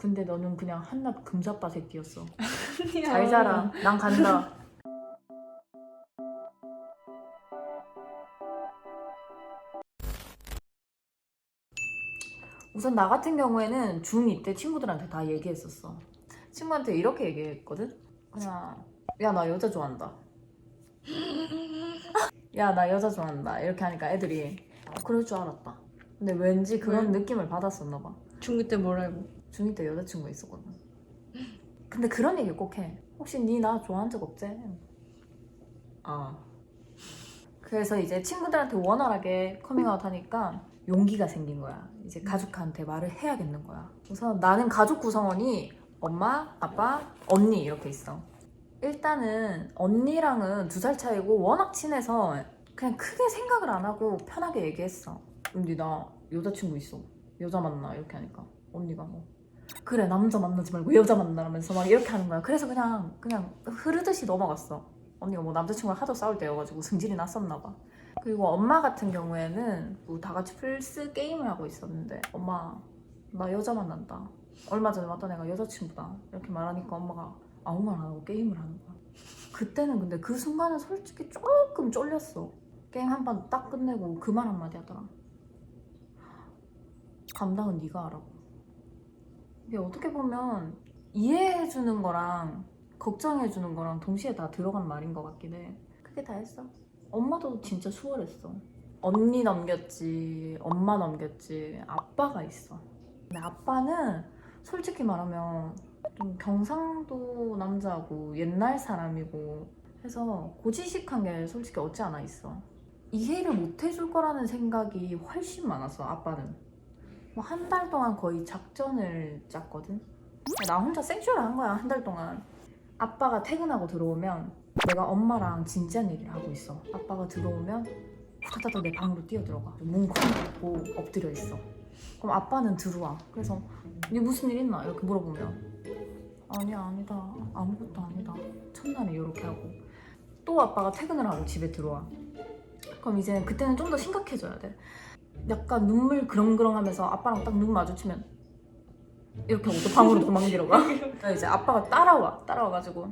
근데 너는 그냥 한낱 금사빠 새끼였어. 아니야. 잘 자라. 난 간다. 우선 나 같은 경우에는 중2 때 친구들한테 다 얘기했었어. 친구한테 이렇게 얘기했거든? 그냥 야 나 여자 좋아한다. 야 나 여자 좋아한다. 이렇게 하니까 애들이 그럴 줄 알았다. 근데 왠지 그런 왜? 느낌을 받았었나 봐. 중2 때 뭐라고? 중2 때 여자친구가 있었거든. 근데 그런 얘기 꼭 해. 혹시 니 나 좋아한 적 없지? 아. 그래서 이제 친구들한테 원활하게 커밍아웃 하니까 용기가 생긴 거야. 이제 가족한테 말을 해야겠는 거야. 우선 나는 가족 구성원이 엄마, 아빠, 언니 이렇게 있어. 일단은 언니랑은 2살 차이고 워낙 친해서 그냥 크게 생각을 안 하고 편하게 얘기했어. 근데 나 여자친구 있어. 여자 만나 이렇게 하니까 언니가 뭐 그래 남자 만나지 말고 여자 만나라면서 막 이렇게 하는 거야. 그래서 그냥 흐르듯이 넘어갔어. 언니가 뭐 남자친구랑 하도 싸울 때여가지고 승질이 났었나 봐. 그리고 엄마 같은 경우에는 뭐 다 같이 플스 게임을 하고 있었는데 엄마 나 여자 만난다. 얼마 전에 왔던 애가 여자친구다. 이렇게 말하니까 엄마가 아무 말 안 하고 게임을 하는 거야. 그때는 근데 그 순간은 솔직히 조금 쫄렸어. 게임 한 번 딱 끝내고 그 말 한마디 하더라. 감당은 네가 하라고. 이게 어떻게 보면 이해해주는 거랑 걱정해주는 거랑 동시에 다 들어간 말인 것 같긴 해. 그게 다였어. 엄마도 진짜 수월했어. 언니 넘겼지, 엄마 넘겼지, 아빠가 있어. 근데 아빠는 솔직히 말하면 좀 경상도 남자고 옛날 사람이고 해서 고지식한 게 솔직히 없지 않아 있어. 이해를 못 해줄 거라는 생각이 훨씬 많았어. 아빠는 뭐 한 달 동안 거의 작전을 짰거든. 나 혼자 생쇼를 한 거야. 한 달 동안. 아빠가 퇴근하고 들어오면 내가 엄마랑 진지한 얘기를 하고 있어. 아빠가 들어오면 후다다다 내 방으로 뛰어들어가. 문 쾅 닫고 엎드려 있어. 그럼 아빠는 들어와. 그래서 네 무슨 일 있나? 이렇게 물어보면 아니야 아니다 아무것도 아니다 첫날에 이렇게 하고 또 아빠가 퇴근을 하고 집에 들어와. 그럼 이제 그때는 좀 더 심각해져야 돼. 약간 눈물 그렁그렁하면서 아빠랑 딱 눈 마주치면 이렇게 하고 또 방으로 도망기러 가. 그러니까 이제 아빠가 따라와가지고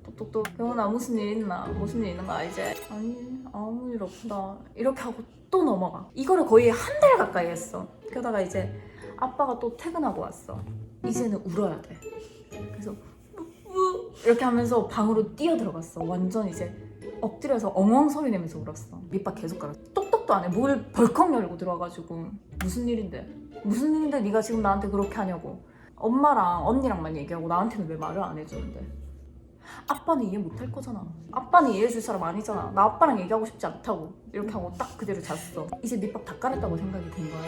똑똑똑 병원아 무슨 일 있나? 무슨 일 있는 거 알지? 아니 아무 일 없다 이렇게 하고 또 넘어가. 이거를 거의 한 달 가까이 했어. 그러다가 이제 아빠가 또 퇴근하고 왔어. 이제는 울어야 돼. 그래서 이렇게 하면서 방으로 뛰어들어갔어. 완전 이제 엎드려서 엉엉 소리 내면서 울었어. 밑밥 계속 깔았어. 똑똑도 안 해. 문을 벌컥 열고 들어와가지고 무슨 일인데 네가 지금 나한테 그렇게 하냐고. 엄마랑 언니랑만 얘기하고 나한테는 왜 말을 안 해주는데. 아빠는 이해 못할 거잖아. 아빠는 이해해줄 사람 아니잖아. 나 아빠랑 얘기하고 싶지 않다고. 이렇게 하고 딱 그대로 잤어. 이제 밑밥 다 깔았다고 생각이 든 거야.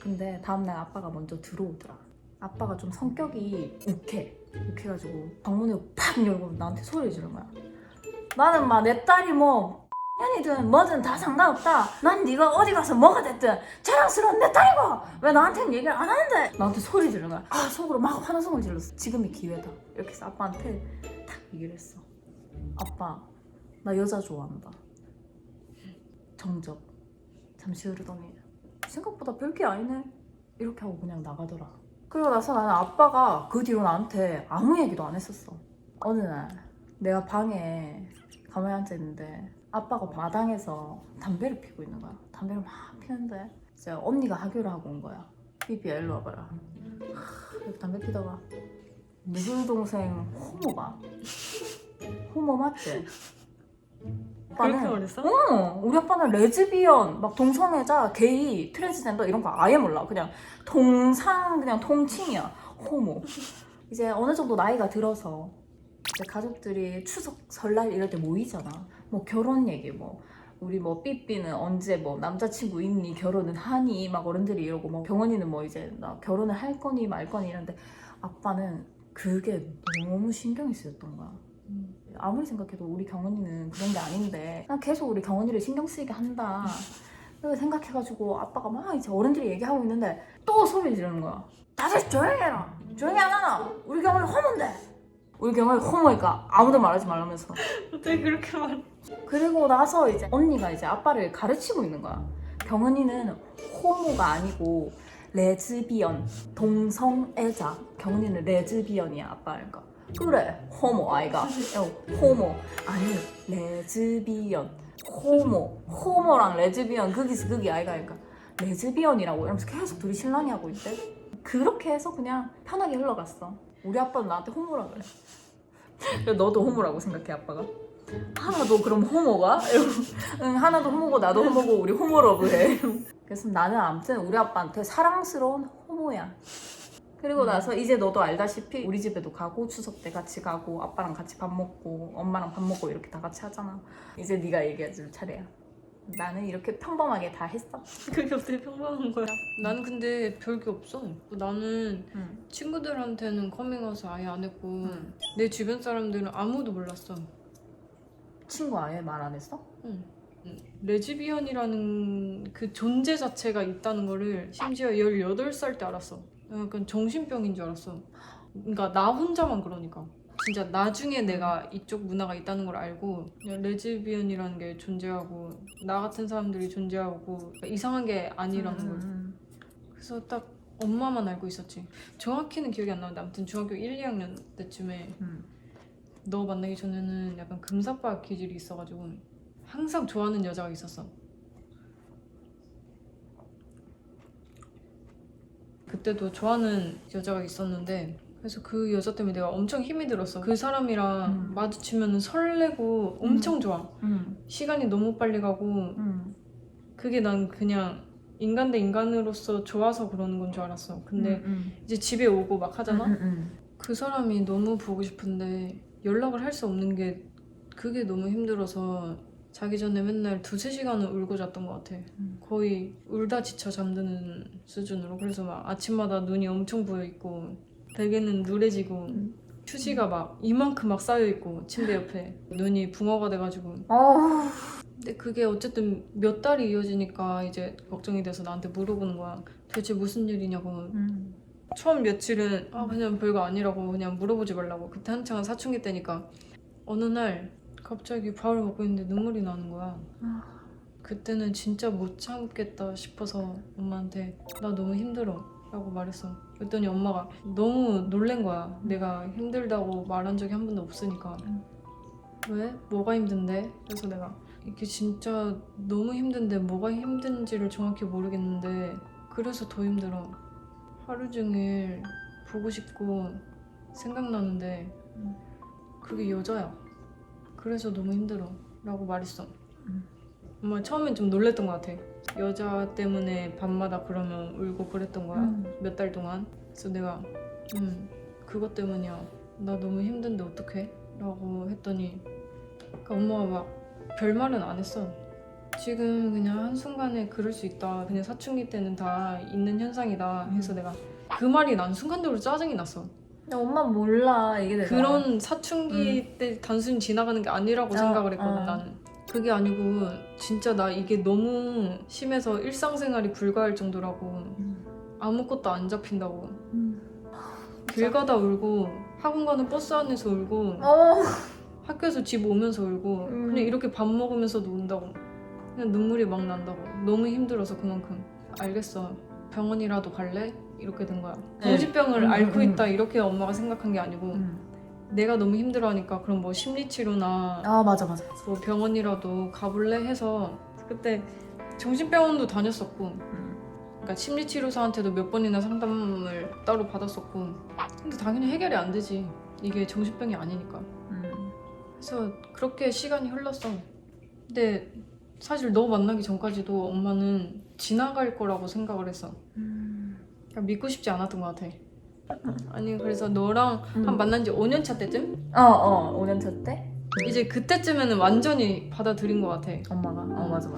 근데 다음날 아빠가 먼저 들어오더라. 아빠가 좀 성격이 욱해가지고 방문을 팍 열고 나한테 소리 지르는 거야. 나는 막 내 딸이 뭐 년이든 뭐든 다 상관없다. 난 네가 어디 가서 뭐가 됐든 자랑스러운 내 딸이고 왜 나한테는 얘기를 안 하는데. 나한테 소리 지르는 거야. 아 속으로 막 환호성을 질렀어. 지금이 기회다. 이렇게 해서 아빠한테 딱 얘기를 했어. 아빠 나 여자 좋아한다. 정적. 잠시 흐르더니 생각보다 별게 아니네. 이렇게 하고 그냥 나가더라. 그러고 나서 나는 아빠가 그 뒤로 나한테 아무 얘기도 안 했었어. 어느 날 내가 방에 가만히 앉아있는데 아빠가 마당에서 담배를 피고 있는 거야. 담배를 막 피는데 이제 언니가 하교를 하고 온 거야. 삐삐야 일로 와봐라. 이렇게 담배 피다가 누굴 동생 호모가 호모 맞지? 그렇게 말했어? 우리 아빠는 레즈비언, 막 동성애자, 게이, 트랜스젠더 이런 거 아예 몰라. 그냥 그냥 통칭이야. 호모. 이제 어느 정도 나이가 들어서 이제 가족들이 추석, 설날 이럴 때 모이잖아. 뭐 결혼 얘기 뭐 우리 뭐 삐삐는 언제 뭐 남자친구 있니? 결혼은 하니? 막 어른들이 이러고 뭐 경원이는 뭐 이제 나 결혼을 할 거니 말 거니 이러는데 아빠는 그게 너무 신경이 쓰였던 거야. 아무리 생각해도 우리 경원이는 그런 게 아닌데 난 계속 우리 경원이를 신경 쓰이게 한다. 그렇게 생각해가지고 아빠가 막 이제 어른들이 얘기하고 있는데 또 소리 지르는 거야. 다들 조용히 해라. 조용히 안 하나? 우리 경원이 호모인데. 우리 경원이 호모니까 아무도 말하지 말라면서. 어떻게 그렇게 말해? 그리고 나서 이제 언니가 이제 아빠를 가르치고 있는 거야. 경은이는 호모가 아니고 레즈비언, 동성애자. 경은이는 레즈비언이야 아빠니까. 그래, 호모 아이가. 호모 아니 레즈비언. 호모랑 레즈비언 거기서 거기 아이가. 그러니까 레즈비언이라고 이러면서 계속 둘이 실랑이 하고 있대. 그렇게 해서 그냥 편하게 흘러갔어. 우리 아빠는 나한테 호모라 그래. 너도 호모라고 생각해 아빠가? 하나도 그럼 호모가? 이러고, 응, 하나도 호모고 나도 호모고 우리 호모러브 해. 그래서 나는 아무튼 우리 아빠한테 사랑스러운 호모야. 그리고 나서 이제 너도 알다시피 우리 집에도 가고 추석 때 같이 가고 아빠랑 같이 밥 먹고 엄마랑 밥 먹고 이렇게 다 같이 하잖아. 이제 네가 얘기해줄 차례야. 나는 이렇게 평범하게 다 했어. 그게 어떻게 평범한 거야? 나는 근데 별게 없어. 나는 응. 친구들한테는 커밍아웃을 아예 안 했고 응. 내 주변 사람들은 아무도 몰랐어. 친구 아예 말 안 했어? 응. 레즈비언이라는 그 존재 자체가 있다는 거를 심지어 18살 때 알았어. 약간 정신병인 줄 알았어. 그러니까 나 혼자만 그러니까. 진짜 나중에 내가 이쪽 문화가 있다는 걸 알고 그냥 레즈비언이라는 게 존재하고 나 같은 사람들이 존재하고 이상한 게 아니라는 걸. 그래서 딱 엄마만 알고 있었지. 정확히는 기억이 안 나는데 아무튼 중학교 1, 2학년 때쯤에 너 만나기 전에는 약간 금사빠 기질이 있어가지고 항상 좋아하는 여자가 있었어. 그때도 좋아하는 여자가 있었는데 그래서 그 여자 때문에 내가 엄청 힘이 들었어. 그 사람이랑 마주치면 설레고 엄청 좋아. 시간이 너무 빨리 가고 그게 난 그냥 인간 대 인간으로서 좋아서 그러는 건 줄 알았어. 근데 이제 집에 오고 막 하잖아? 그 사람이 너무 보고 싶은데 연락을 할 수 없는 게 그게 너무 힘들어서 자기 전에 맨날 2-3시간은 울고 잤던 것 같아. 거의 울다 지쳐 잠드는 수준으로. 그래서 막 아침마다 눈이 엄청 부여있고 베개는 누래지고 휴지가 막 이만큼 막 쌓여있고 침대 옆에 눈이 붕어가 돼가지고. 근데 그게 어쨌든 몇 달이 이어지니까 이제 걱정이 돼서 나한테 물어보는 거야. 도대체 무슨 일이냐고. 처음 며칠은 그냥 별거 아니라고 그냥 물어보지 말라고. 그때 한창 사춘기 때니까. 어느 날 갑자기 밥을 먹고 있는데 눈물이 나는 거야. 그때는 진짜 못 참겠다 싶어서 엄마한테 나 너무 힘들어 라고 말했어. 그랬더니 엄마가 너무 놀란 거야. 내가 힘들다고 말한 적이 한 번도 없으니까. 왜? 뭐가 힘든데? 그래서 내가 이게 진짜 너무 힘든데 뭐가 힘든지를 정확히 모르겠는데 그래서 더 힘들어. 하루 종일 보고 싶고 생각나는데 그게 여자야. 그래서 너무 힘들어 라고 말했어. 엄마 처음엔 좀 놀랬던 것 같아. 여자 때문에 밤마다 그러면 울고 그랬던 거야. 몇 달 동안. 그래서 내가 그것 때문이야. 나 너무 힘든데 어떡해? 라고 했더니 그러니까 엄마가 막 별말은 안 했어. 지금 그냥 한순간에 그럴 수 있다. 그냥 사춘기 때는 다 있는 현상이다 해서 내가 그 말이 난 순간적으로 짜증이 났어. 근데 엄마 몰라 이게 내가. 그런 사춘기 때 단순히 지나가는 게 아니라고 생각을 했거든 나는. 그게 아니고 진짜 나 이게 너무 심해서 일상생활이 불가할 정도라고. 아무것도 안 잡힌다고. 길 가다 울고 학원 가는 버스 안에서 울고 학교에서 집 오면서 울고 그냥 이렇게 밥 먹으면서도 운다고. 그냥 눈물이 막 난다고. 너무 힘들어서 그만큼. 알겠어. 병원이라도 갈래? 이렇게 된 거야. 정신병을 앓고 있다 이렇게 엄마가 생각한 게 아니고 내가 너무 힘들어하니까 그럼 뭐 심리치료나 맞아 뭐 병원이라도 가볼래 해서 그때 정신병원도 다녔었고 그러니까 심리치료사한테도 몇 번이나 상담을 따로 받았었고 근데 당연히 해결이 안 되지. 이게 정신병이 아니니까. 그래서 그렇게 시간이 흘렀어. 근데 사실 너 만나기 전까지도 엄마는 지나갈 거라고 생각을 했어. 그러니까 믿고 싶지 않았던 것 같아. 아니 그래서 너랑 한 만난 지 5년 차 때쯤? 5년 차 때? 이제 그때쯤에는 완전히 받아들인 것 같아. 엄마가? 맞아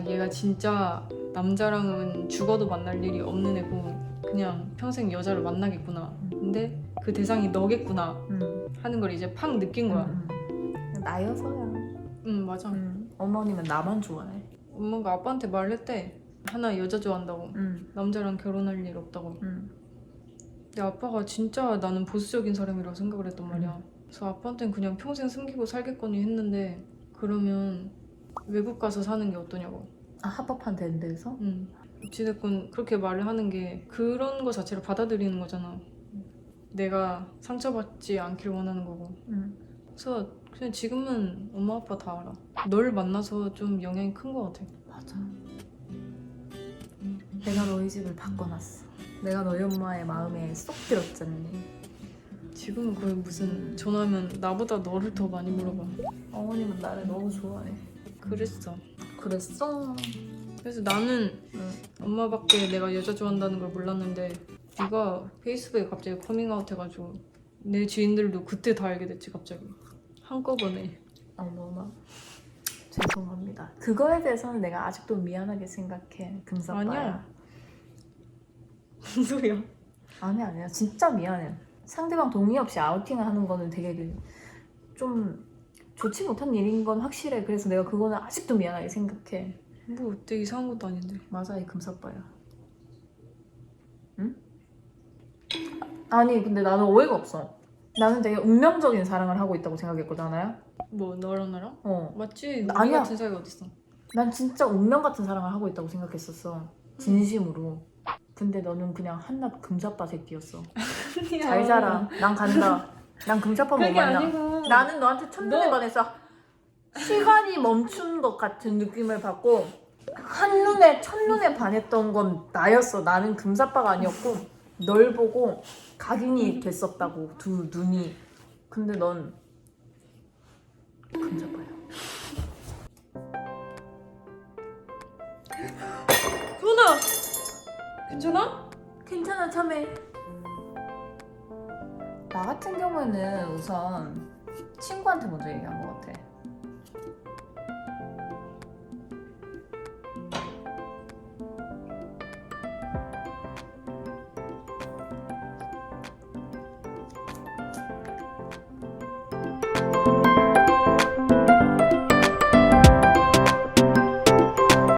얘가 진짜 남자랑은 죽어도 만날 일이 없는 애고 그냥 평생 여자를 만나겠구나. 근데 그 대상이 너겠구나 하는 걸 이제 팍 느낀 거야. 나여서야. 맞아. 어머님은 나만 좋아해. 엄마가 아빠한테 말했대. 하나 여자 좋아한다고. 남자랑 결혼할 일 없다고. 근데 아빠가 진짜 나는 보수적인 사람이라고 생각을 했단 말이야. 그래서 아빠한테는 그냥 평생 숨기고 살겠거니 했는데 그러면 외국 가서 사는 게 어떠냐고. 합법한 데인데서? 어찌됐건 그렇게 말을 하는 게 그런 거 자체를 받아들이는 거잖아. 내가 상처받지 않길 원하는 거고. 그래서 그냥 지금은 엄마 아빠 다 알아. 널 만나서 좀 영향이 큰 거 같아. 맞아. 내가 너희 집을 바꿔놨어. 내가 너희 엄마의 마음에 쏙 들었잖니. 지금은 거의 무슨 전화하면 나보다 너를 더 많이 물어봐. 어머님은 나를 너무 좋아해. 그랬어. 그랬어? 그래서 나는 응. 엄마밖에 내가 여자 좋아한다는 걸 몰랐는데 네가 페이스북에 갑자기 커밍아웃 해가지고 내 지인들도 그때 다 알게 됐지 갑자기. 한꺼번에. 어머나. 죄송합니다. 그거에 대해서는 내가 아직도 미안하게 생각해. 금사빠야. 아니야. 무슨 소리야? 아니야. 진짜 미안해. 상대방 동의 없이 아우팅을 하는 거는 되게 좀 좋지 못한 일인 건 확실해. 그래서 내가 그거는 아직도 미안하게 생각해. 뭐 되게 이상한 것도 아닌데. 맞아, 이 금사빠야. 응? 아니, 근데 나는 오해가 없어. 나는 되게 운명적인 사랑을 하고 있다고 생각했거든, 뭐 너랑 나랑? 어. 맞지? 우리 아니야. 같은 사이가 어딨어. 난 진짜 운명 같은 사랑을 하고 있다고 생각했었어. 진심으로. 근데 너는 그냥 한낱 금사빠 새끼였어. 잘 자라. 난 간다. 난 금사빠 못 그게 만나. 아니고 나는 너한테 첫눈에 너- 반해서 시간이 멈춘 것 같은 느낌을 받고 한눈에 첫눈에 반했던 건 나였어. 나는 금사빠가 아니었고 널 보고 각인이 됐었다고 두 눈이. 근데 넌 금사빠야. 현아! 괜찮아? 괜찮아, 참해. 나 같은 경우에는 우선 친구한테 먼저 얘기한 것 같아.